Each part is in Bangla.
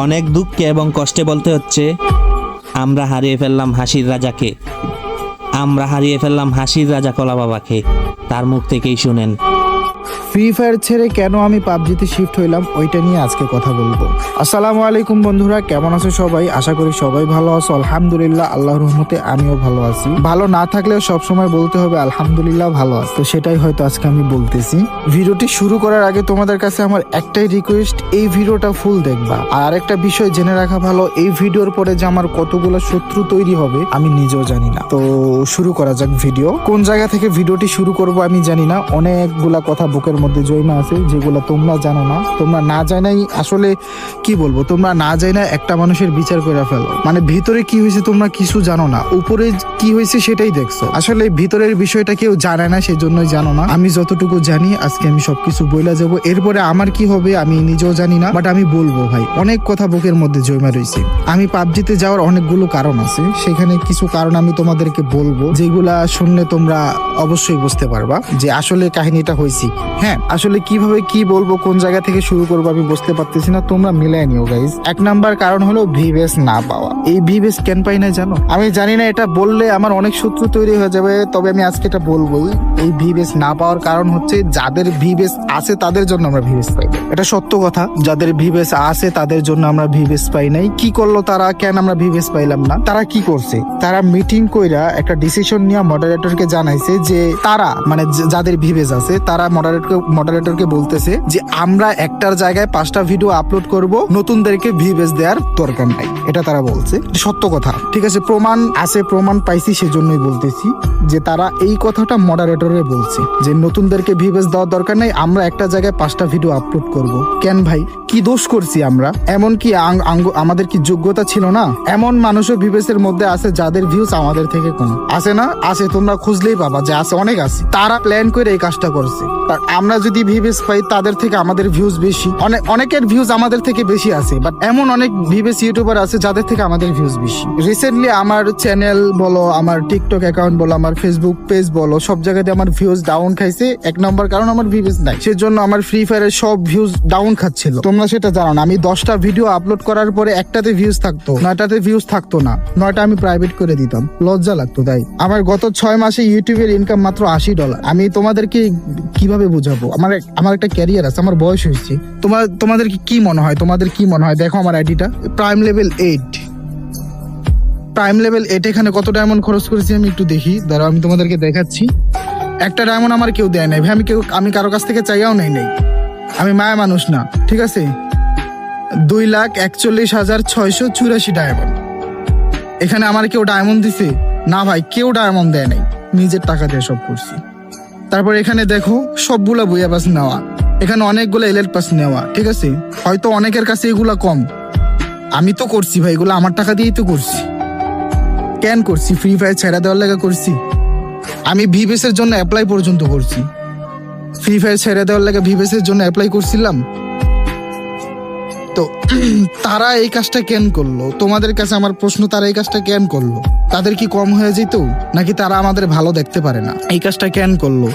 অনেক দুঃখে এবং কষ্টে বলতে হচ্ছে, আমরা হারিয়ে ফেললাম হাসির রাজাকে, আমরা হারিয়ে ফেললাম হাসির রাজা কলা বাবাকে। তার মুখ থেকেই শুনেন। ফ্রি ফায়ার ছেড়ে কেন আমি পাবজিতে শিফট হইলাম ওইটা নিয়ে আজকে কথা বলবো। আসসালামু আলাইকুম বন্ধুরা, কেমন আছো সবাই? আশা করি সবাই ভালো আছো। আলহামদুলিল্লাহ, আল্লাহর রহমতে আমিও ভালো আছি। ভালো না থাকলেও সবসময় বলতে হবে আলহামদুলিল্লাহ ভালো আছি, তো সেটাই হয়তো আজকে আমি বলতেছি। ভিডিওটি শুরু করার আগে তোমাদের কাছে আমার একটাই রিকোয়েস্ট, এই ভিডিওটা ফুল দেখবা। আর আরেকটা বিষয় জেনে রাখা ভালো, এই ভিডিওর পরে যে আমার কতগুলো শত্রু তৈরি হবে আমি নিজেও জানি না। তো শুরু করা যাক ভিডিও। কোন জায়গা থেকে ভিডিওটি শুরু করব আমি জানি না, অনেকগুলা কথা বুকের মধ্যে জয়মা আছে যেগুলো তোমরা জানো না। তোমরা না জানাই আসলে কি বলবো, তোমরা না জানা একটা মানুষের বিচার করে ফেলো। মানে ভিতরে কি হয়েছে তোমরা কিছু জানো না, উপরে কি হয়েছে সেটাই দেখছো। আসলে ভিতরের বিষয়টা কেউ জানে না, সেই জন্যই জানো না। আমি যতটুকু জানি আজকে আমি সবকিছু বইলা যাবো। এরপরে আমার কি হবে আমি নিজেও জানি না, বাট আমি বলবো ভাই, অনেক কথা বুকের মধ্যে জয়মা রয়েছে। আমি পাবজিতে যাওয়ার অনেকগুলো কারণ আছে, সেখানে কিছু কারণ আমি তোমাদেরকে বলবো, যেগুলা শুনলে তোমরা অবশ্যই বুঝতে পারবা যে আসলে কাহিনীটা হয়েছে। হ্যাঁ, আসলে কিভাবে কি বলবো, কোন জায়গা থেকে শুরু করবো আমি বুঝতে পারতেছি না, তোমরা মিলাই নিও গাইজ। এক নাম্বার কারণ হলো ভিবেস না পাওয়া। এই ভিবেস কেন পাই না জানো? আমি জানি না, এটা বললে আমার অনেক শত্রু তৈরি হয়ে যাবে, তবে আমি আজকে এটা বলবোই। এই ভিবেস না পাওয়ার কারণ হচ্ছে যাদের ভিবেস আছে তাদের জন্য আমরা ভিবেস পাই না। এটা সত্য কথা, যাদের ভিবেস আছে তাদের জন্য আমরা ভিবেস পাই নাই। কি করলো তারা, কেন আমরা ভিবেস পাইলাম না? তারা কি করছে, তারা মিটিং কইরা একটা ডিসিশন নিয়ে মডারেটরকে জানাইছে যে তারা মানে যাদের ভিবেস আছে তারা মডারেটরকে বলতেছে যে আমরা একটার জায়গায় 5টা ভিডিও আপলোড করব, নতুনদেরকে ভিউজ দেওয়ার দরকার নাই। এটা তারা বলছে, সত্য কথা। ঠিক আছে, প্রমাণ আছে, প্রমাণ পাইছি, সেজন্যই বলতেছি যে তারা এই কথাটা মডারেটরে বলছে যে নতুনদেরকে ভিউজ দেওয়ার দরকার নাই, আমরা একটা জায়গায় 5টা ভিডিও আপলোড করব। কেন ভাই, কি দোষ করছি আমরা? এমন কি আমাদের কি যোগ্যতা ছিল না? এমন মানুষও ভিউজের মধ্যে আছে যাদের ভিউজ আমাদের থেকে কম আছে না? আছে, তোমরা খুঁজলেই পাবা যে আছে, অনেক আছে। তারা প্ল্যান করে এই কাজটা করছে। আমরা যদি ভিউজ পাই তাদের থেকে আমাদের ভিউজ বেশি, অনেকের ভিউজ আমাদের থেকে বেশি আছে, বাট এমন অনেক ভিউজ ইউটিউবার আছে যাদের থেকে আমাদের ভিউজ বেশি। রিসেন্টলি আমার চ্যানেল বলো, আমার টিকটক অ্যাকাউন্ট বলো, আমার ফেসবুক পেজ বলো, সব জায়গাতে আমার ভিউজ ডাউন খাইছে। এক নম্বর কারণ আমার ভিউজ নাই, সেজন্য আমার ফ্রি ফায়ারের সব ভিউজ ডাউন খাচ্ছিল। তোমরা সেটা জানো না। আমি 10টা ভিডিও আপলোড করার পরে একটাতে ভিউজ থাকতো, 9টাতে ভিউজ থাকতো না, 9টা আমি প্রাইভেট করে দিতাম, লজ্জা লাগতো। তাই আমার গত 6 মাসে ইউটিউবের ইনকাম মাত্র $80। আমি তোমাদেরকে কিভাবে বুঝাবো? আমার একটা ক্যারিয়ার আছে, আমার বয়স হয়েছে। তোমাদের কি মনে হয়? তোমাদের কি মনে হয়? দেখো আমার আইডিটা প্রাইম লেভেল 8, প্রাইম লেভেল 8। এখানে কত ডায়মন্ড খরচ করেছি আমি একটু দেখি, দাঁড়াও আমি তোমাদেরকে দেখাচ্ছি। একটা ডায়মন্ড আমার কেউ দেয় নাই ভাই, আমি কারো কাছ থেকে চাইয়াও নাই। আমি মায়া মানুষ না, ঠিক আছে। 2,41,684 ডায়মন্ড। এখানে আমার কেউ ডায়মন্ড দিছে না ভাই, কেউ ডায়মন্ড দেয় নাই, নিজের টাকা দিয়ে সব করছি। তারপর এখানে দেখো সবগুলা বুয়া পাস নেওয়া, এখানে অনেকগুলো এলএল পাস নেওয়া, ঠিক আছে। হয়তো অনেকের কাছে এগুলা কম, আমি তো করছি ভাই, এগুলো আমার টাকা দিয়েই তো করছি। কেন করছি? ফ্রি ফায়ার ছেড়া দেওয়ার লাগা করছি। আমি ভিভেস এর জন্য অ্যাপ্লাই পর্যন্ত করছি। ফ্রি ফায়ার ছেড়ে দেওয়ার লাগা ভিভেস এর জন্য অ্যাপ্লাই করছিলাম। তো তারা এই কাজটা কেন করলো? তোমাদের কাছে আমার প্রশ্ন, তারা এই কাজটা কেন করলো? তাদের কি কম হয়ে যেত, নাকি তারা আমাদের ভালো দেখতে পারে না? এই কাজটা কেন করলো?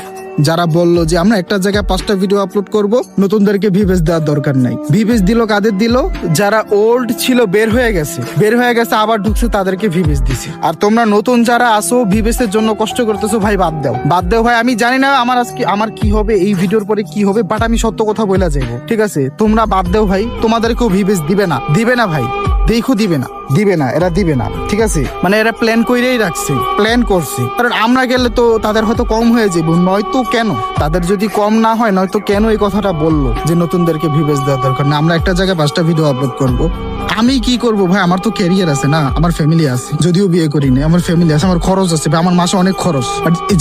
যারা বললো যে আমরা একটা জায়গায় 5টা ভিডিও আপলোড করব, নতুনদেরকে ভিউজ দেওয়ার দরকার নাই। ভিউজ দিল কাদের দিল? যারা ওল্ড ছিল বের হয়ে গেছে আবার ঢুকছে, তাদেরকে ভিউজ দিছে। আর তোমরা নতুন যারা আসো ভিউজের জন্য কষ্ট করতেছো, ভাই বাদ দাও ভাই। আমি জানি না আমার কি হবে, এই ভিডিওর পরে কি হবে, বাট আমি সত্য কথা বলে যাবো, ঠিক আছে। তোমরা বাদ দাও ভাই, তোমাদেরকেও ভিউজ দিবে না ভাই, দেখো দিবে না, এরা দিবে না, ঠিক আছে। মানে এরা প্ল্যান কইরেই রাখছে, প্ল্যান করছে। কারণ আমরা গেলে তো তাদের হয়তো কম হয়ে যাবো, নয়তো কেন তাদের যদি কম না হয়, নয়তো কেন এই কথাটা বললো যে নতুনদেরকে ভিউজ দেওয়ার দরকার না, আমরা একটা জায়গায় 5টা ভিডিও আপলোড করব। আমি কি করব ভাই? আমার তো ক্যারিয়ার আছে না, আমার ফ্যামিলি আছে, যদিও বিয়ে করিনি, আমার ফ্যামিলি আছে, আমার খরচ আছে, আমার মাসে অনেক খরচ।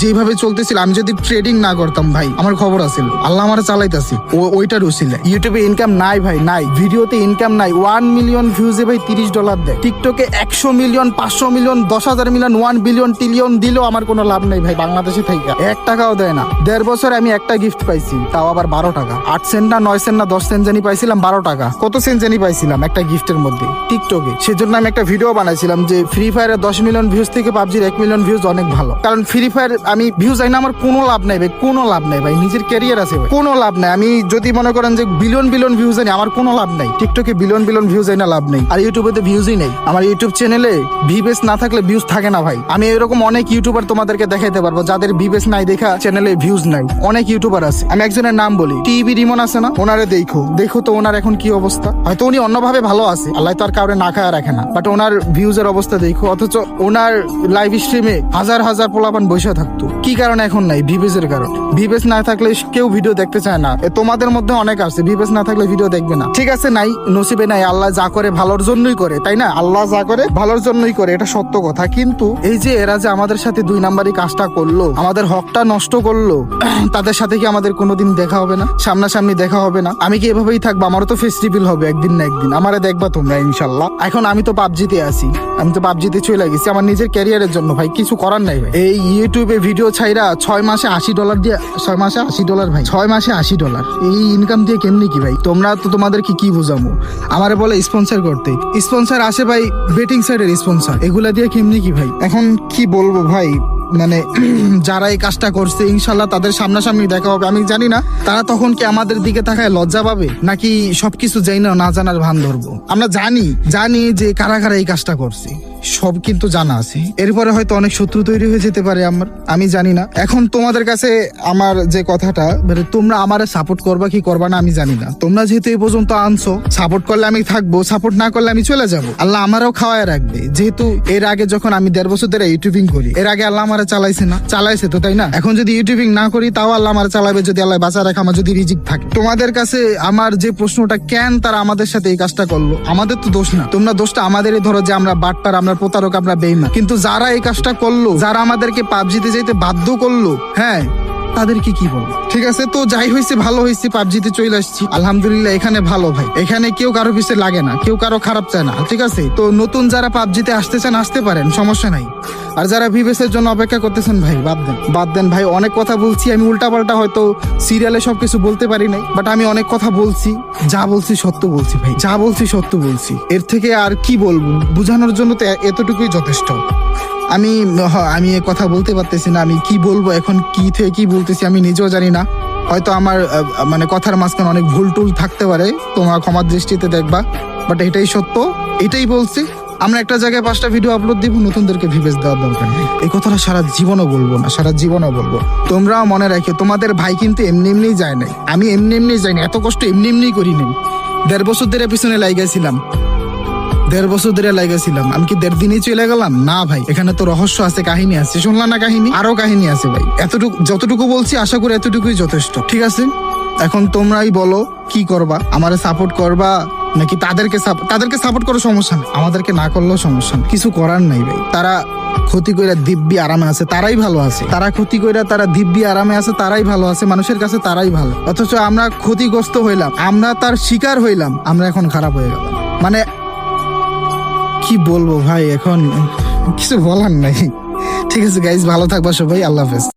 যেভাবে চলতেছিল, আমি যদি ট্রেডিং না করতাম ভাই, আমার খবর আছে, আল্লাহ আমার চালাইতাছি, ওইটার উসিলে। ইউটিউবে ইনকাম নাই ভাই, নাই। ভিডিওতে ইনকাম নাই। 1 মিলিয়ন ভিউজে ভাই $30 দেয়। টিকটকে 100 million, 500 million, 10,000 million, 1 billion, trillion দিলেও আমার কোনো লাভ নাই ভাই, বাংলাদেশে থাইকা 1 টাকাও দেয় না। 1.5 বছর আমি একটা গিফট পাইছি, তাও আবার 12 টাকা। 8 সেন্ট না 9 সেন্ট না 10 সেন্ট জানি পাইছিলাম, 12 টাকা। কত সেন্ট জানি পাইছিলাম একটা গিফটের ফায়ারের মধ্যে টিকটকে। সেজন্য আমি একটা ভিডিও বানাইছিলাম যে ফ্রি ফায়ারের 10 মিলিয়ন ভিউজ থেকে পাবজির 1 মিলিয়ন ভিউজ অনেক ভালো। কারণ ফ্রি ফায়ার আমি ভিউজ আই না, আমার কোনো লাভ নাই ভাই, কোনো লাভ নাই ভাই, নিজের ক্যারিয়ার আছে ভাই, কোনো লাভ নাই। আমি যদি মনে করেন যে বিলিয়ন বিলিয়ন ভিউজ আনি, আমার কোনো লাভ নাই। টিকটকে বিলিয়ন বিলিয়ন ভিউজ আই না, লাভ নেই। আর ইউটিউবে তো ভিউজই নেই। আমার ইউটিউব চ্যানেলে ভিউজ না থাকলে ভিউজ থাকে না ভাই। আমি এরকম অনেক ইউটিউবার তোমাদেরকে দেখাইতে পারবো যাদের ভিউজ নাই দেখা চ্যানেলে ভিউজ নাই। অনেক ইউটিউবার আছে, আমি একজনের নাম বলি, টিভি রিমন আছে না, ওনারে দেখো তো ওনার এখন কি অবস্থা। হয়তো উনি অন্যভাবে ভালো আছে, আল্লাহ তো আর কাউরে না খায় রাখে না, বাট ওনার ভিউজের অবস্থা দেখো। অথচ ওনার লাইভ স্ট্রিমে হাজার হাজার পোলাপান বসে থাকতো, কি কারণে এখন নাই? ভিউজের কারণ। ভিউজ না থাকলে কেউ ভিডিও দেখতে চায় না। তোমাদের মধ্যে অনেক আছে ভিউজ না থাকলে ভিডিও দেখবে না, ঠিক আছে, নাই নসিবে নাই। আল্লাহ যা করে ভালোর জন্যই করে, তাই না? আল্লাহ যা করে ভালোর জন্যই করে, এটা সত্য কথা। কিন্তু এই যে এরা যে আমাদের সাথে 2 নাম্বারই কাজটা করলো, আমাদের হকটা নষ্ট করলো, তাদের সাথে কি আমাদের কোনোদিন দেখা হবে না? সামনাসামনি দেখা হবে না? আমি কি এভাবেই থাকবো? আমারও তো ফেস রিভিল হবে একদিন না একদিন, আমারে দেখবা তোমরা ইনশাল্লাহ। এখন আমি তো পাবজিতে আছি, আমি তো পাবজিতে চলে গেছি আমার নিজের ক্যারিয়ারের জন্য ভাই, কিছু করার নাই ভাই। এই ইউটিউবে ভিডিও ছাইরা 6 মাসে $80 দিয়ে, 6 মাসে $80 ভাই, 6 মাসে $80, এই ইনকাম দিয়ে কেমনি কি ভাই? তোমরা তো তোমাদেরকে কি বুঝামো? আমারে বলে স্পন্সর করতে, স্পন্সর আসে ভাই বেটিং সাইডের স্পন্সর, এগুলা দিয়ে কেমনি কি ভাই? এখন কি বলবো ভাই, মানে যারা এই কাজটা করছে ইনশাল্লাহ তাদের সামনাসামনি দেখা হবে। আমি জানি না তারা তখন কি আমাদের দিকে তাকায় লজ্জা পাবে, নাকি সবকিছু যাই না জানার ভান ধরবো। আমরা জানি যে কারা কারা এই কাজটা করছে, সব কিন্তু জানা আছে। এরপরে হয়তো অনেক শত্রু তৈরি হয়ে যেতে পারে আমার, আমি জানি না। এখন তোমাদের কাছে আমার যে কথাটা, মানে তোমরা আমারে সাপোর্ট করবা কি করবা না আমি জানি না। তোমরা যেহেতু এই পর্যন্ত আনছো, সাপোর্ট করলে আমি থাকবো, সাপোর্ট না করলে আমি চলে যাব। আল্লাহ আমারও খাওয়ায় রাখবে। যেহেতু এর আগে যখন আমি 1.5 বছর ধরে ইউটিউবিং করি, এর আগে আল্লাহ আমারে চালাইছে না? চালাইছে তো, তাই না? এখন যদি ইউটিউবিং না করি তাও আল্লাহ আমারে চালাবে, যদি আল্লাহ বাঁচা রাখে, আমার যদি রিজিক থাকে। তোমাদের কাছে আমার যে প্রশ্নটা, কেন তারা আমাদের সাথে এই কাজটা করলো? আমাদের তো দোষ না, তোমরা দোষটা আমাদেরই ধরো যে আমরা বাটপার, আমরা প্রতারক, আমরা বেঈমান। কিন্তু যারা এই কাজটা করলো, যারা আমাদেরকে পাবজিতে যেতে বাধ্য করলো, হ্যাঁ, তাদেরকে কি বলবো? ঠিক আছে, তো যাই হয়েছে ভালো হয়েছে, পাবজিতে চলে আসছি আলহামদুলিল্লাহ। এখানে ভালো ভাই, এখানে কেউ কারো পিছে লাগে না, কেউ কারো খারাপ চায় না, ঠিক আছে? তো নতুন যারা পাবজিতে আসতে চান আসতে পারেন, সমস্যা নাই। আর যারা ভিভেসের জন্য অপেক্ষা করতেছেন ভাই, বাদ দেন ভাই। অনেক কথা বলছি আমি, উল্টাপাল্টা হয়তো সিরিয়ালে সবকিছু বলতে পারি নাই, বাট আমি অনেক কথা বলছি, যা বলছি সত্য বলছি ভাই, যা বলছি সত্য বলছি। এর থেকে আর কি বলবো? বোঝানোর জন্য তো এতটুকুই যথেষ্ট। আমি এ কথা বলতে পারতেছি না, আমি কি বলবো এখন, কি থেকে কি বলতেছি আমি নিজেও জানি না। হয়তো আমার মানে কথার মাঝখানে অনেক ভুল টুল থাকতে পারে, তোমরা ক্ষমার দৃষ্টিতে দেখবা, বাট এটাই সত্য, এটাই বলছি। আমরা একটা জায়গায় 5টা ভিডিও আপলোড দিব, নতুনদেরকে ভিউজ দেওয়ার দরকার নেই। এই কথাটা সারা জীবনও বলবো না, সারা জীবনও বলবো। তোমরাও মনে রাখো, তোমাদের ভাই কিন্তু এমনি এমনি যায় নাই, আমি এমনি যাইনি, এত কষ্ট এমনি করি নাই। 1.5 বছর ধরে পিছনে লাগাইছিলাম, 1.5 বছর ধরে লাগাইছিলাম। আমি কি 1.5 দিনই চলে গেলাম? না ভাই, এখানে তো রহস্য আছে, কাহিনী আছে। শুনলাম না কাহিনী? আরো কাহিনী আছে ভাই। যতটুকু বলছি আশা করি এতটুকুই যথেষ্ট, ঠিক আছে? এখন তোমরাই বলো কি করবা, আমারে সাপোর্ট করবা নাকি তাদেরকে সাপোর্ট করো? সমস্যা নেই, আমাদেরকে না করলেও সমস্যা নেই, কিছু করার নাই ভাই। তারা ক্ষতি কইরা দিব্যি আরামে আছে, তারাই ভালো আছে। তারা ক্ষতি কইরা তারা দিব্যি আরামে আছে, তারাই ভালো আছে, মানুষের কাছে তারাই ভালো। অথচ আমরা ক্ষতিগ্রস্ত হইলাম, আমরা তার শিকার হইলাম, আমরা এখন খারাপ হয়ে গেলাম। মানে কি বলবো ভাই, এখন কিছু বলার নাই। ঠিক আছে গাইজ, ভালো থাকবা সবাই, আল্লাহ হাফেজ।